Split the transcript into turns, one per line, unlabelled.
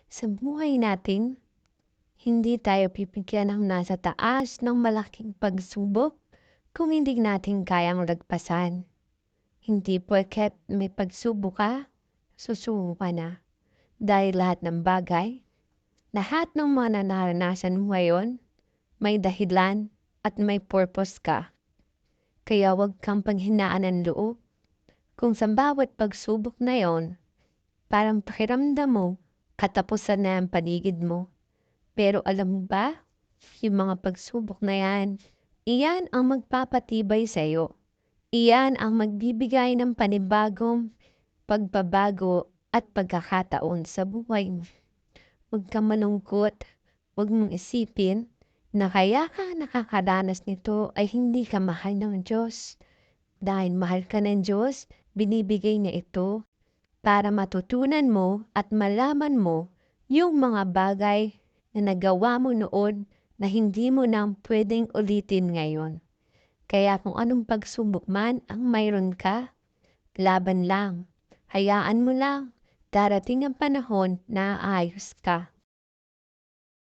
Sa buhay natin, hindi tayo pipigyan ng nasa taas ng malaking pagsubok kung hindi natin kayang lagpasan. Hindi porket may pagsubok ka, susuko ka na. Dahil lahat ng bagay, lahat ng mga naranasan mo ngayon, may dahilan at may purpose ka. Kaya huwag kang panghinaan ng loob. Kung sa bawat pagsubok na yon, parang pakiramdam mo, katapusan na ang paligid mo. Pero alam mo ba, yung mga pagsubok na yan, iyan ang magpapatibay sa'yo. Iyan ang magbibigay ng panibagong pagbabago at pagkakataon sa buhay mo. Huwag kang malungkot, huwag mong isipin na kaya ka nakakaranas nito ay hindi ka mahal ng Diyos. Dahil mahal ka ng Diyos, binibigay niya ito para matutunan mo at malaman mo yung mga bagay na nagawa mo noon na hindi mo na pwedeng ulitin ngayon. Kaya kung anong pagsubok man ang mayroon ka, laban lang. Hayaan mo lang. Darating ang panahon na aayos ka.